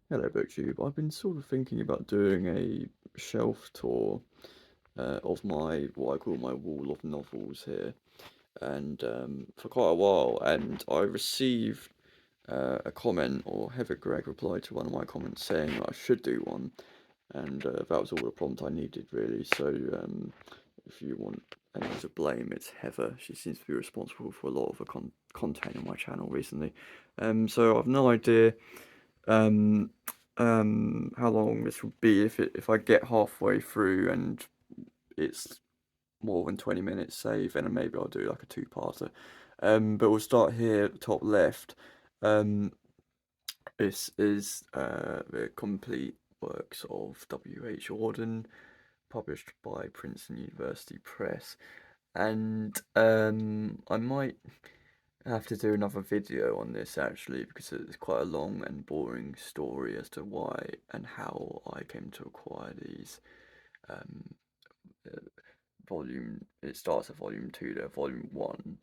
Hello, BookTube. I've been sort of thinking about doing a shelf tour of my what I call my wall of novels here, and for quite a while. And I received a comment, or Heather Gregg replied to one of my comments saying I should do one, and that was all the prompt I needed really. So if you want anyone to blame, it's Heather. She seems to be responsible for a lot of the content on my channel recently. So I've no idea um, how long this will be if I get halfway through and it's more than 20 minutes save, then maybe I'll do like a two-parter. But we'll start here at the top left. Um, this is the complete works of W.H. Auden, published by Princeton University Press. And I might have to do another video on this actually because it's quite a long and boring story as to why and how I came to acquire these. Um, uh, it starts at volume 2 there. Volume 1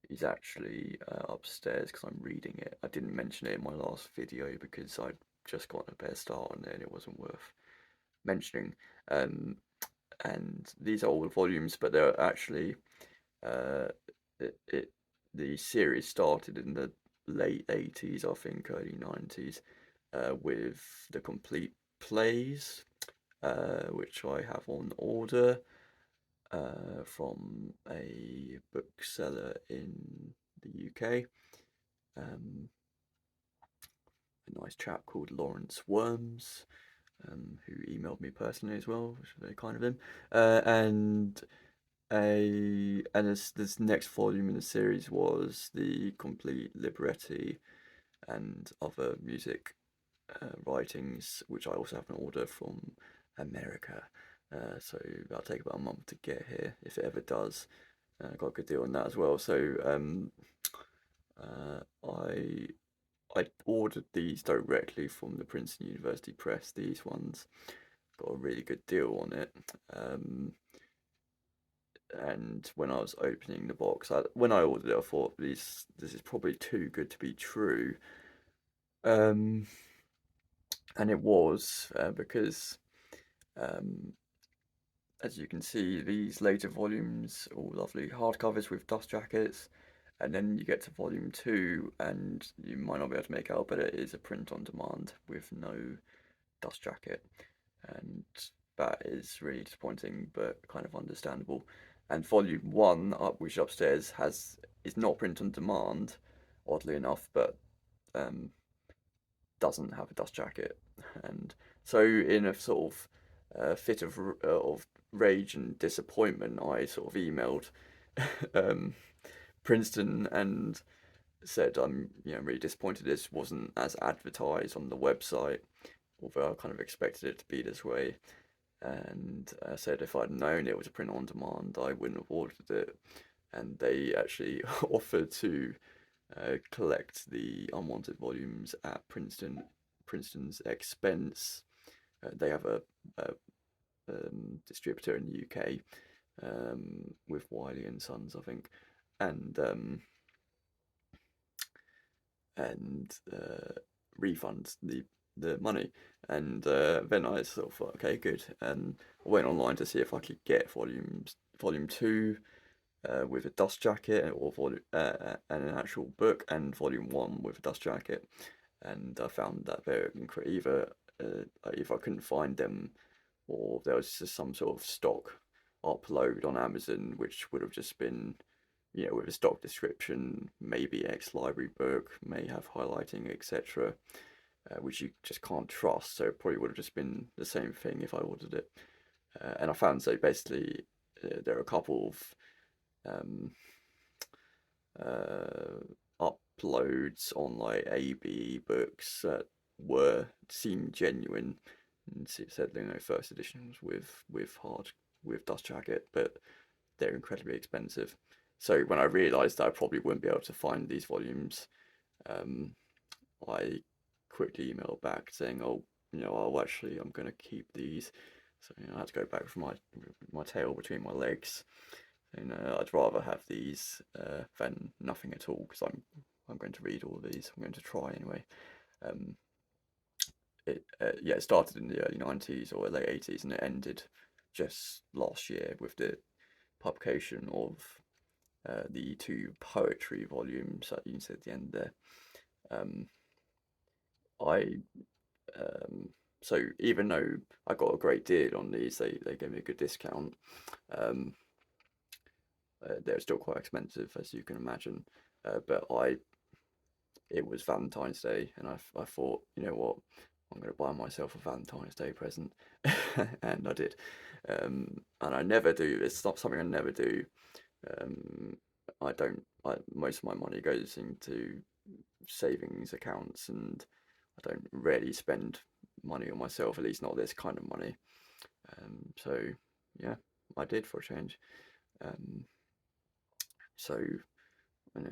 is actually upstairs because I'm reading it. I didn't mention it in my last video because I'd just gotten a better start on it and it wasn't worth mentioning. Um, and these are all the volumes, but they're actually uh, it the series started in the late 80s, I think, early 90s, with the complete plays, which I have on order from a bookseller in the UK. Um, a nice chap called Lawrence Worms, who emailed me personally as well, which was very kind of him. And this next volume in the series was the complete libretti and other music writings, which I also have an order from America. So that'll take about a month to get here, if it ever does. Got a good deal on that as well. So uh, I I ordered these directly from the Princeton University Press. These ones got a really good deal on it. And when I was opening the box, when I ordered it, I thought this is probably too good to be true. Um, and it was because, um, as you can see, these later volumes, all lovely hardcovers with dust jackets, and then you get to volume 2, and you might not be able to make out, but it is a print on demand with no dust jacket, and that is really disappointing, but kind of understandable. And volume 1, which upstairs is not print on demand, oddly enough, but um, doesn't have a dust jacket. And so, in a sort of fit of rage and disappointment, I sort of emailed um, Princeton and said I'm really disappointed this wasn't as advertised on the website, although I kind of expected it to be this way. And said if I'd known it was a print on demand, I wouldn't have ordered it. And they actually offered to collect the unwanted volumes at Princeton's expense. They have a distributor in the UK with Wiley and Sons, I think, and refund the money. And then I sort of thought, okay, good. And I went online to see if I could get volume 2 with a dust jacket, or and an actual book, and volume 1 with a dust jacket. And I found that they're either I couldn't find them, or there was just some sort of stock upload on Amazon, which would have just been, with a stock description, maybe ex-library book, may have highlighting, etc., which you just can't trust. So it probably would have just been the same thing if I ordered it. And I found, so basically there are a couple of um, uh, uploads on like ABE books that seemed genuine, and it said first editions with dust jacket, but they're incredibly expensive. So when I realised that I probably wouldn't be able to find these volumes, um, I quickly emailed back saying, "Oh, actually, I'm going to keep these." So I had to go back with my tail between my legs. And I'd rather have these than nothing at all, because I'm going to read all of these. I'm going to try anyway. Um, it started in the early 90s or late 80s, and it ended just last year with the publication of the 2 poetry volumes that you said at the end there. Um, I so even though I got a great deal on these, they gave me a good discount. Um, they're still quite expensive, as you can imagine. But it was Valentine's Day, and I thought, you know what, I'm going to buy myself a Valentine's Day present, and I did. And I never do. It's not something I never do. Um, I don't. Most of my money goes into savings accounts, and I don't really spend money on myself. At least not this kind of money. So yeah, I did for a change. Um, so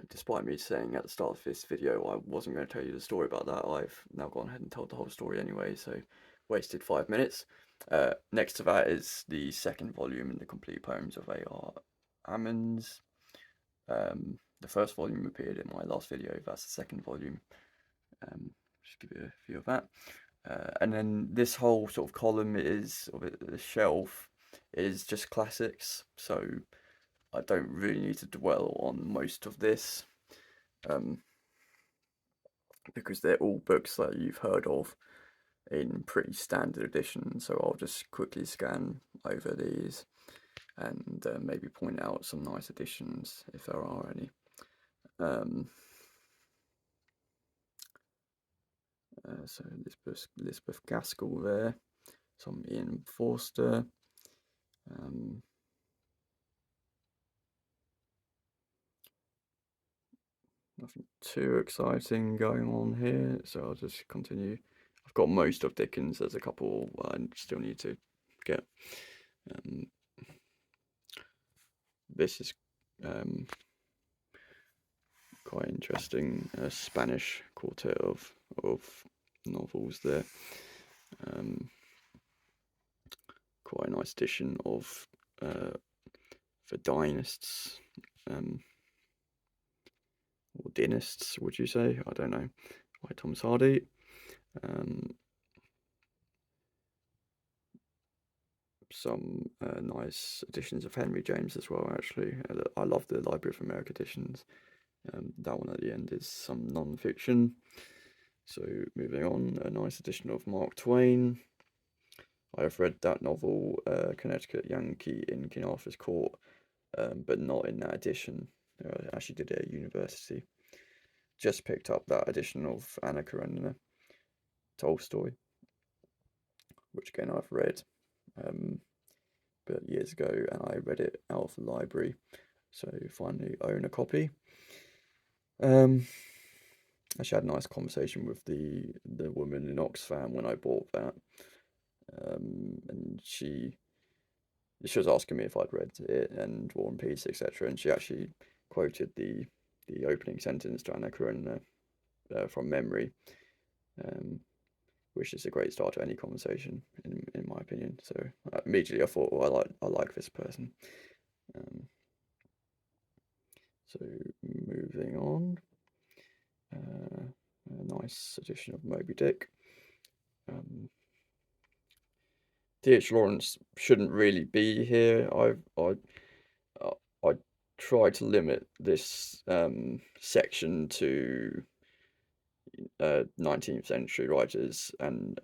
despite me saying at the start of this video I wasn't going to tell you the story about that, I've now gone ahead and told the whole story anyway, so wasted 5 minutes. Next to that is the second volume in the complete poems of A.R. Ammons. The first volume appeared in my last video, that's the second volume. Just give you a view of that. And then this whole sort of column is, or the shelf, is just classics, so I don't really need to dwell on most of this, because they're all books that you've heard of in pretty standard editions, so I'll just quickly scan over these and maybe point out some nice additions if there are any. So Elizabeth Gaskell there, some Ian Forster, nothing too exciting going on here, so I'll just continue. I've got most of Dickens. There's a couple I still need to get. This is quite interesting. A Spanish quartet of novels there. Quite a nice edition of the Dynasts, or Dynasts, would you say? I don't know. By Thomas Hardy. Some nice editions of Henry James as well, actually. I love the Library of America editions. That one at the end is some non-fiction. So moving on, a nice edition of Mark Twain. I have read that novel, Connecticut Yankee in King Arthur's Court, but not in that edition. I actually did it at university. Just picked up that edition of Anna Karenina Tolstoy, which again I've read, but years ago, and I read it out of the library, so finally own a copy. Actually had a nice conversation with the woman in Oxfam when I bought that, and she was asking me if I'd read it and War and Peace, etc., and she actually quoted the opening sentence to Anna Karenina from memory, which is a great start to any conversation, in my opinion. So immediately I thought, well, I like this person. So moving on, a nice edition of Moby Dick. D.H. Lawrence shouldn't really be here. I try to limit this section to 19th century writers and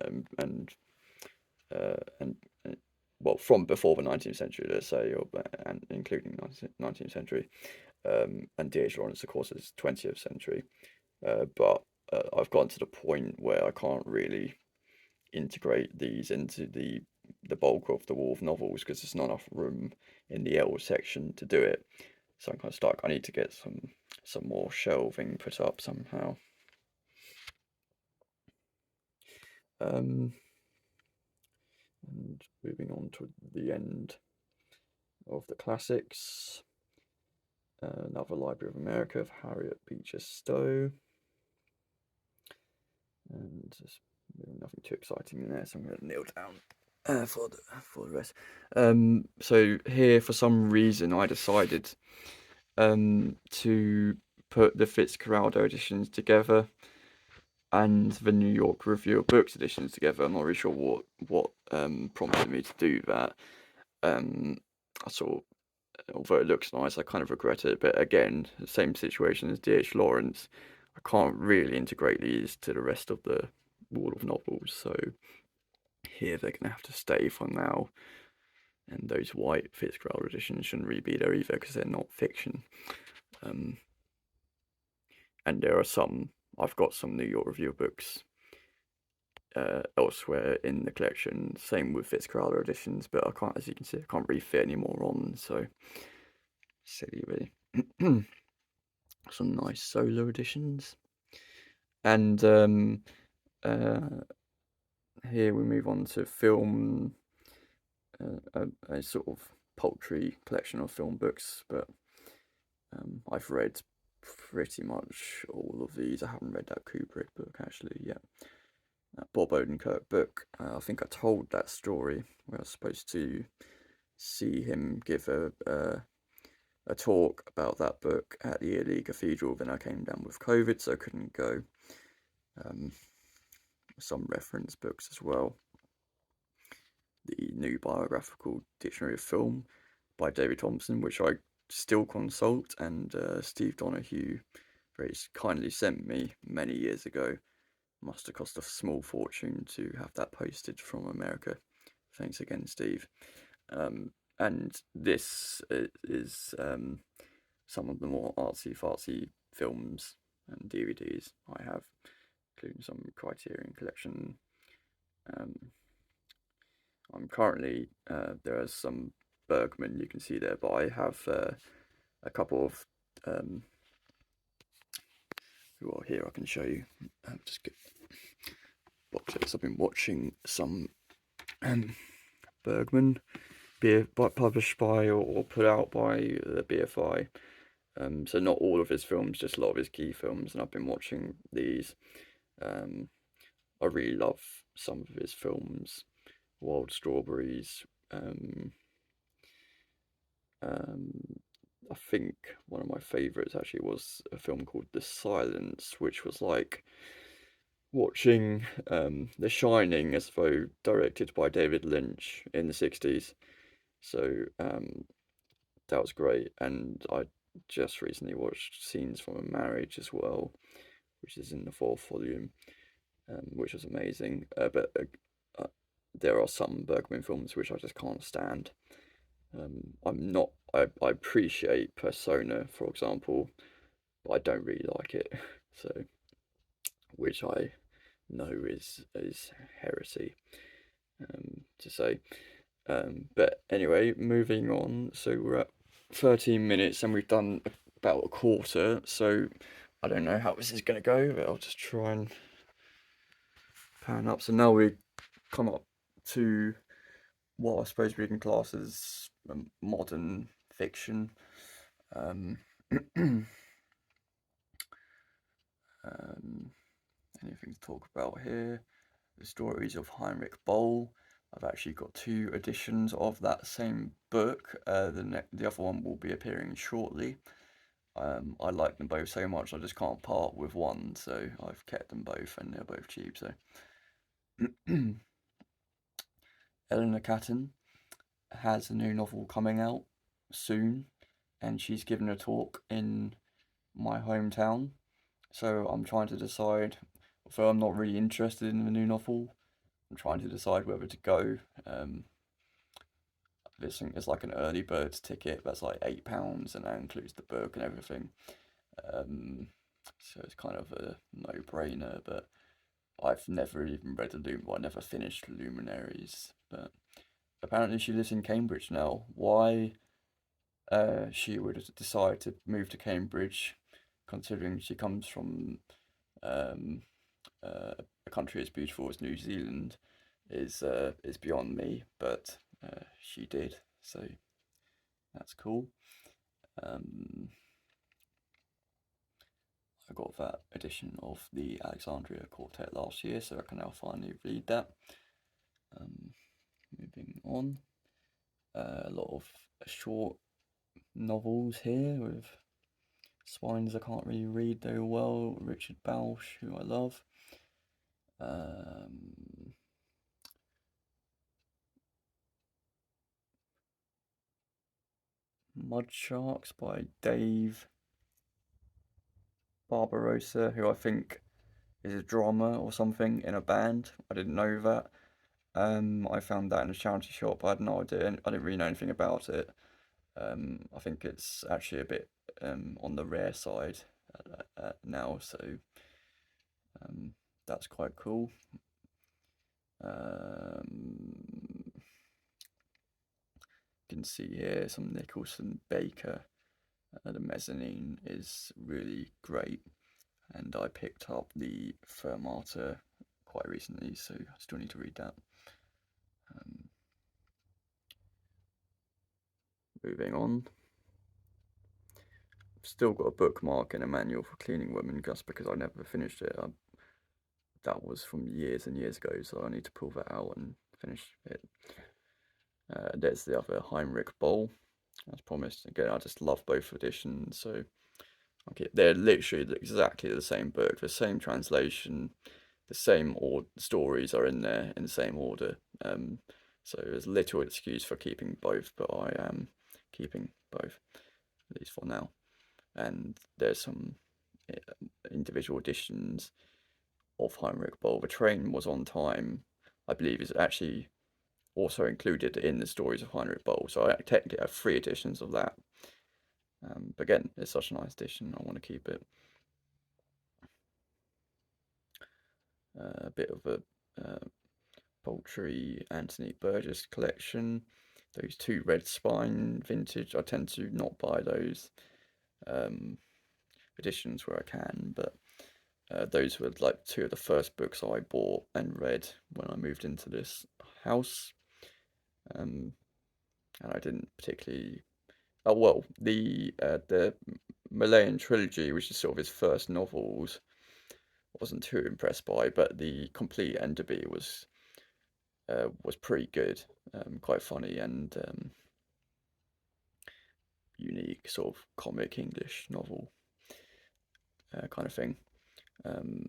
well, from before the 19th century, let's say, and including 19th century, and D.H. Lawrence, of course, is 20th century. But I've gotten to the point where I can't really integrate these into the bulk of the wall of novels because there's not enough room in the L section to do it. So I'm kind of stuck. I need to get some more shelving put up somehow. And moving on to the end of the classics. Another Library of America of Harriet Beecher Stowe. And just nothing too exciting in there, so I'm going to kneel down for the rest. So here, for some reason, I decided to put the Fitzcarraldo editions together. and the New York Review of Books editions together. I'm not really sure what prompted me to do that. I sort of, although it looks nice, I kind of regret it. But again, the same situation as D.H. Lawrence. I can't really integrate these to the rest of the wall of novels, so here they're gonna have to stay for now. And those white Fitzgerald editions shouldn't really be there either because they're not fiction. And there are some. I've got some New York Review books elsewhere in the collection. Same with Fitzgerald editions, but I can't, as you can see, I can't really fit any more on. So silly, really. Some nice solo editions, and here we move on to film, a sort of paltry collection of film books, but I've read pretty much all of these. I haven't read that Kubrick book actually yet. That Bob Odenkirk book. I think I told that story where I was supposed to see him give a talk about that book at the Ely Cathedral. Then I came down with COVID, so I couldn't go. Some reference books as well. The new biographical dictionary of film by David Thompson, which I still consult, and Steve Donahue very kindly sent me many years ago. Must have cost a small fortune to have that posted from America. Thanks again, Steve. And this is some of the more artsy-fartsy films and DVDs I have, including some Criterion Collection. I'm currently, there are some Bergman you can see there, but I have a couple of, well, here I can show you. Just get box sets. I've been watching some Bergman, published by or put out by the BFI. So not all of his films, just a lot of his key films, and I've been watching these. I really love some of his films. Wild Strawberries. I think one of my favourites actually was a film called The Silence, which was like watching The Shining as though directed by David Lynch in the 60s. So that was great. And I just recently watched Scenes from a Marriage as well, which is in the 4th volume, which was amazing. But there are some Bergman films which I just can't stand. I appreciate Persona, for example, but I don't really like it. So, which I know is heresy to say. But anyway, moving on. So we're at 13 minutes and we've done about a quarter. So I don't know how this is going to go, but I'll just try and pan up. So now we come up to what I suppose we can class as modern fiction. Anything to talk about here? The Stories of Heinrich Böll. I've actually got 2 editions of that same book. The other one will be appearing shortly. I like them both so much I just can't part with one, so I've kept them both, and they're both cheap. So Eleanor Catton has a new novel coming out soon, and she's given a talk in my hometown. So I'm trying to decide, although I'm not really interested in the new novel, I'm trying to decide whether to go. There's like an early bird ticket that's like £8, and that includes the book and everything. So it's kind of a no-brainer, but I've never even read I never finished Luminaries, but apparently she lives in Cambridge now. Why she would decide to move to Cambridge, considering she comes from a country as beautiful as New Zealand, is beyond me. But she did, so that's cool. I got that edition of the Alexandria Quartet last year, so I can now finally read that. Moving on, a lot of short novels here with spines I can't really read very well. Richard Bausch, who I love. Mud Sharks by Dave Barbarossa, who I think is a drummer or something in a band. I didn't know that. I found that in a charity shop. I had no idea. I didn't really know anything about it. I think it's actually a bit on the rare side now, so that's quite cool. You can see here some Nicholson Baker. The mezzanine is really great, and I picked up the Fermata quite recently, so I still need to read that. Moving on. I've still got a bookmark and a manual for cleaning women just because I never finished it. That was from years and years ago, so I need to pull that out and finish it. There's the other Heinrich Boll, as promised. Again, I just love both editions, so okay, they're literally exactly the same book, the same translation, the same stories are in there in the same order. So there's little excuse for keeping both, but I am keeping both, at least for now. And there's some individual editions of Heinrich Boll. The Train Was on Time, I believe, is actually also included in the stories of Heinrich Boll. So I technically have 3 editions of that. But again, it's such a nice edition, I want to keep it. A bit of a Poultry Anthony Burgess collection. Those 2 Red Spine vintage, I tend to not buy those editions where I can, but those were like 2 of the first books I bought and read when I moved into this house. And I didn't particularly. Oh well, the Malayan trilogy, which is sort of his first novels, I wasn't too impressed by, but the complete Enderby was pretty good, quite funny and unique, sort of comic English novel kind of thing. And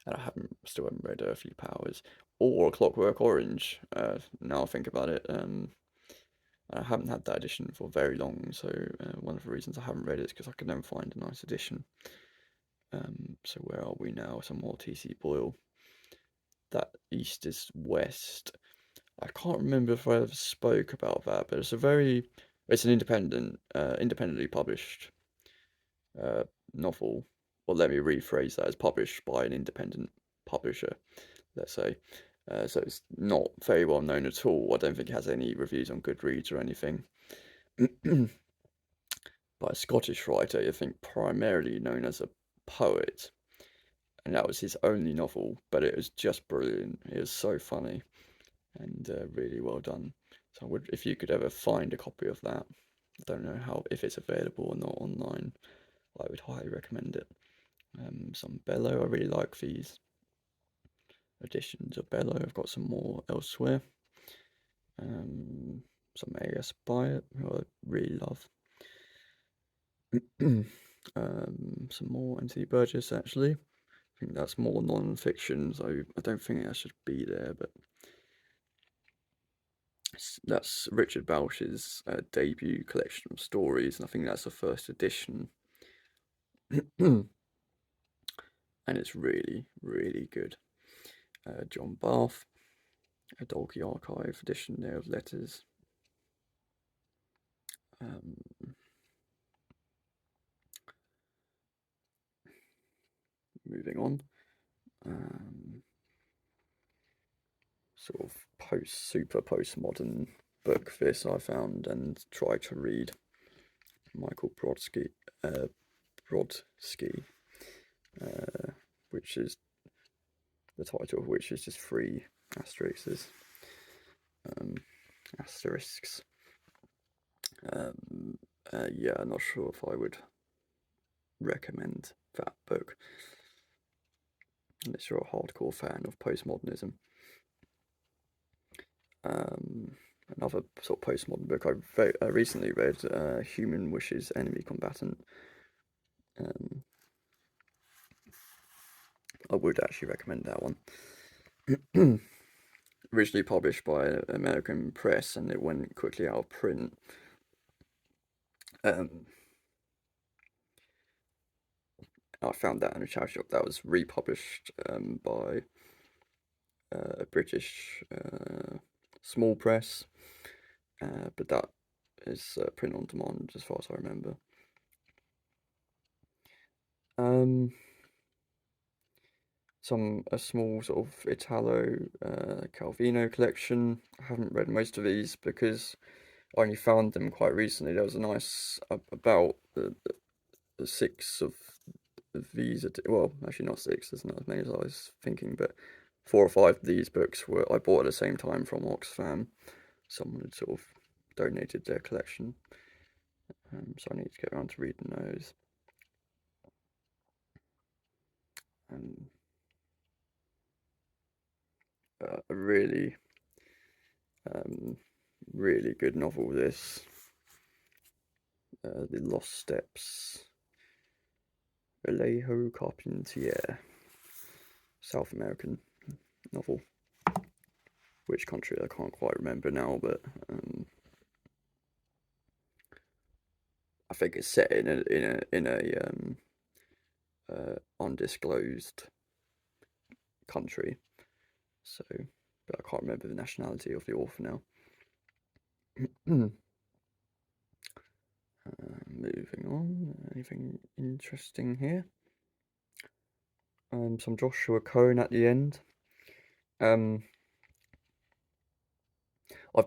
I still haven't read Earthly Powers or Clockwork Orange. Now I think about it, I haven't had that edition for very long, so one of the reasons I haven't read it is because I could never find a nice edition. So where are we now? Some more T.C. Boyle. That East is West. I can't remember if I ever spoke about that, but it's an independently published novel. Well, let me rephrase that: it's published by an independent publisher, let's say. So it's not very well known at all. I don't think it has any reviews on Goodreads or anything. By a Scottish writer, I think primarily known as a poet, and that was his only novel, but it was just brilliant. It was so funny and really well done. So if you could ever find a copy of that, I don't know if it's available or not online, I would highly recommend it. Some Bellow, I really like these editions of Bellow. I've got some more elsewhere. Some A.S. Byatt, who I really love. Some more Anthony Burgess, actually. I think that's more non-fiction, so I don't think that should be there, but that's Richard Bausch's debut collection of stories, and I think that's the first edition. And it's really, really good. John Barth, a Dalkey Archive edition there of letters. Moving on. Sort of super postmodern book this I found and tried to read. Michael Brodsky, which is the title of which is just 3 asterisks. Yeah, I'm not sure if I would recommend that book unless you're a hardcore fan of postmodernism. another sort of postmodern book I recently read, Human Wishes, Enemy Combatant. Um, I would actually recommend that one. Originally published by American Press, and it went quickly out of print. Um, I found that in a charity shop. That was republished by a British small press, but that is print on demand as far as I remember. A small sort of Italo Calvino collection. I haven't read most of these because I only found them quite recently. There was a nice about the six of these. Well, actually not six. There's not as many as I was thinking, but 4 or 5 of these books I bought at the same time from Oxfam. Someone had sort of donated their collection, so I need to get around to reading those. A really, really good novel. This, The Lost Steps, Alejo Carpentier, South American novel. Which country I can't quite remember now, but I think it's set in a undisclosed country. So, but I can't remember the nationality of the author now. Moving on. Anything interesting here? Some Joshua Cohen at the end. I've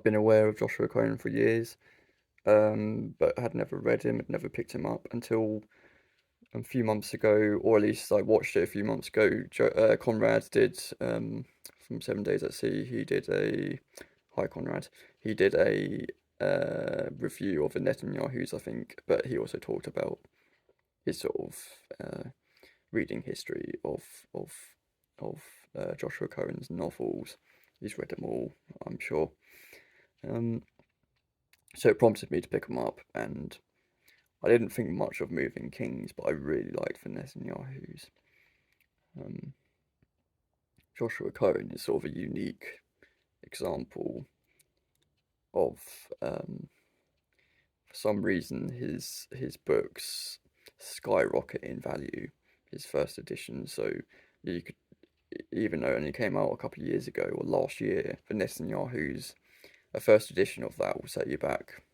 been aware of Joshua Cohen for years, but had never read him, had never picked him up until a few months ago, or at least I watched it a few months ago. Conrad did, from 7 Days at Sea, hi Conrad, he did a review of the Netanyahu's, I think, but he also talked about his sort of reading history of Joshua Cohen's novels. He's read them all, I'm sure. So it prompted me to pick them up, and I didn't think much of Moving Kings, but I really liked the Netanyahu's. Joshua Cohen is sort of a unique example of, for some reason, his books skyrocket in value. His first edition, so you could, even though it only came out a couple of years ago or last year, for Netanyahu's, a first edition of that will set you back,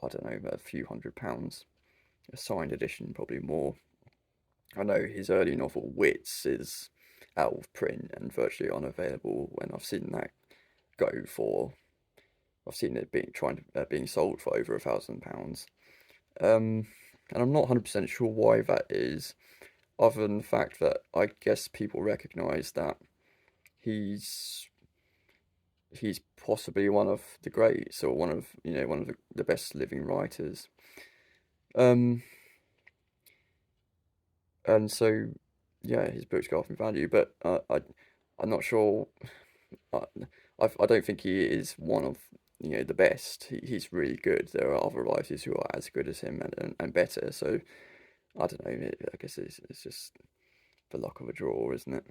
I don't know, a few £100. A signed edition, probably more. I know his early novel Wits is out of print and virtually unavailable, and I've seen that go for. I've seen it being sold for over £1,000. And I'm not 100% sure why that is, other than the fact that I guess people recognise that he's possibly one of the greats, or one of the best living writers. And so, yeah, his books go off in value, but I'm not sure. I don't think he is one of the best. He's really good. There are other writers who are as good as him and better. So I don't know. I guess it's just the luck of a draw, isn't it?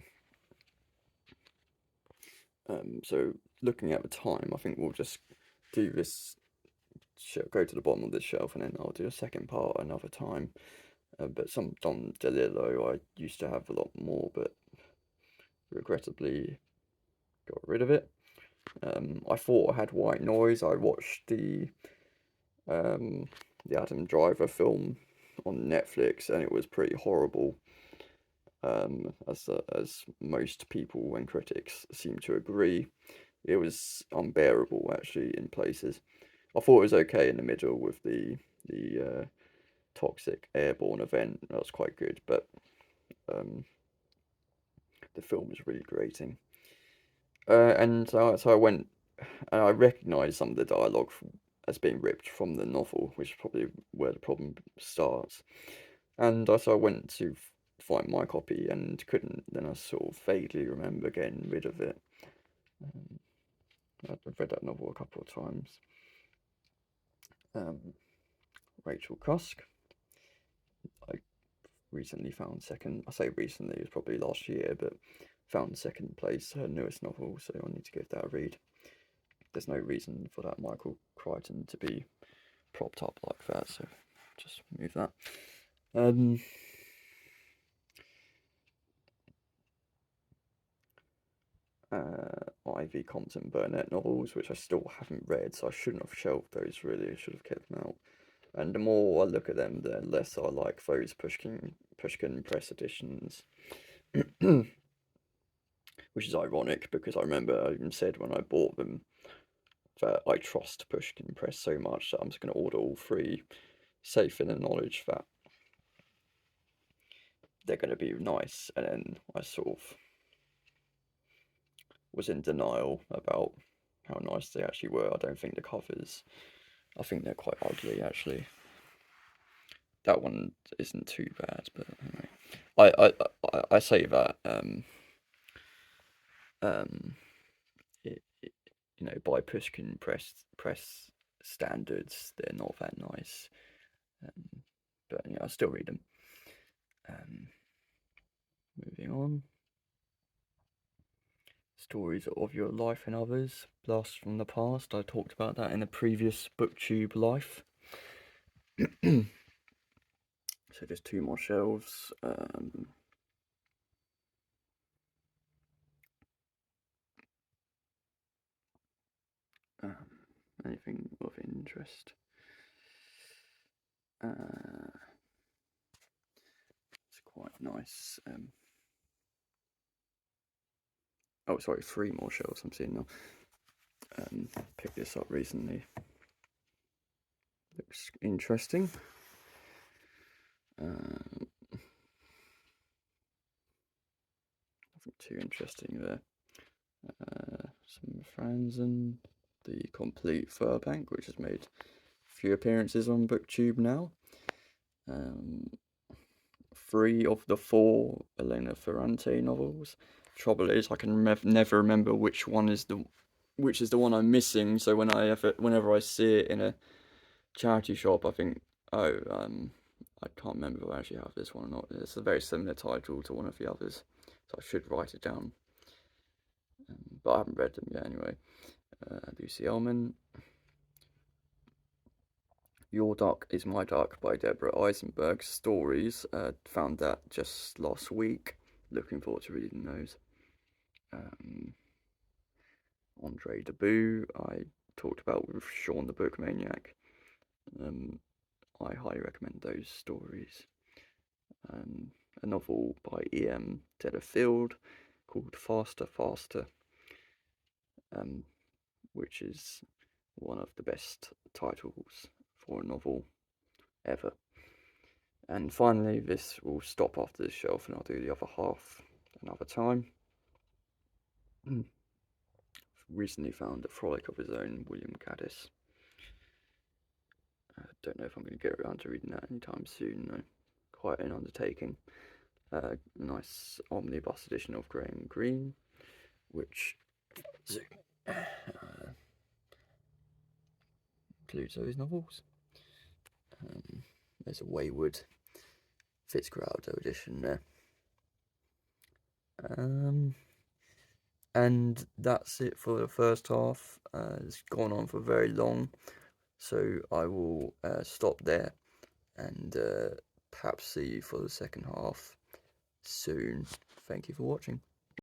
So looking at the time, I think we'll just do this. Go to the bottom of this shelf, and then I'll do a second part another time. But some Don DeLillo I used to have a lot more, but regrettably got rid of it. I thought I had White Noise. I watched the Adam Driver film on Netflix, and it was pretty horrible. As most people and critics seem to agree, it was unbearable actually in places. I thought it was okay in the middle with the toxic airborne event. That was quite good, but the film was really grating. And so I went, and I recognised some of the dialogue as being ripped from the novel, which is probably where the problem starts. And so I went to find my copy and couldn't. Then I sort of vaguely remember getting rid of it. I've read that novel a couple of times. Rachel Cusk. I recently found second. I say recently, it was probably last year, but found second place, her newest novel, so I need to give that a read. There's no reason for that Michael Crichton to be propped up like that, so just move that. Ivy Compton Burnett novels, which I still haven't read, so I shouldn't have shelved those really, I should have kept them out. And the more I look at them, the less I like those Pushkin Press editions. Which is ironic, because I remember I even said when I bought them that I trust Pushkin Press so much that I'm just going to order all three, safe in the knowledge that they're going to be nice, and then I sort of was in denial about how nice they actually were. I don't think the covers, I think they're quite ugly actually. That one isn't too bad, but anyway, I say that you know, by Pushkin press standards, they're not that nice. But yeah, I still read them. Moving on. Stories of Your Life and Others, Blasts from the Past. I talked about that in a previous BookTube Life. So just two more shelves. Anything of interest? It's quite nice. Oh, sorry, three more shelves I'm seeing now. Picked this up recently. Looks interesting. Nothing too interesting there. Some Franzen, the Complete Furbank, which has made a few appearances on BookTube now. 3 of the 4 Elena Ferrante novels. Trouble is, I can never remember which is the one I'm missing. So whenever I see it in a charity shop, I think, oh, I can't remember if I actually have this one or not. It's a very similar title to one of the others, so I should write it down. But I haven't read them yet anyway. Lucy Ellmann. Your Duck is My Duck by Deborah Eisenberg. Stories. Found that just last week. Looking forward to reading those. Andre Debut, I talked about with Sean the Book Maniac. I highly recommend those stories. A novel by E.M. Delafield called Faster, Faster, which is one of the best titles for a novel ever. And finally, this will stop after this shelf and I'll do the other half another time. Recently found A Frolic of His Own, William Caddis. I don't know if I'm going to get around to reading that anytime soon, though. Quite an undertaking. Nice omnibus edition of Graham Greene, which includes those novels. There's a Wayward Fitzcarraldo edition there. And that's it for the first half. It's gone on for very long, so I will stop there and perhaps see you for the second half soon. Thank you for watching.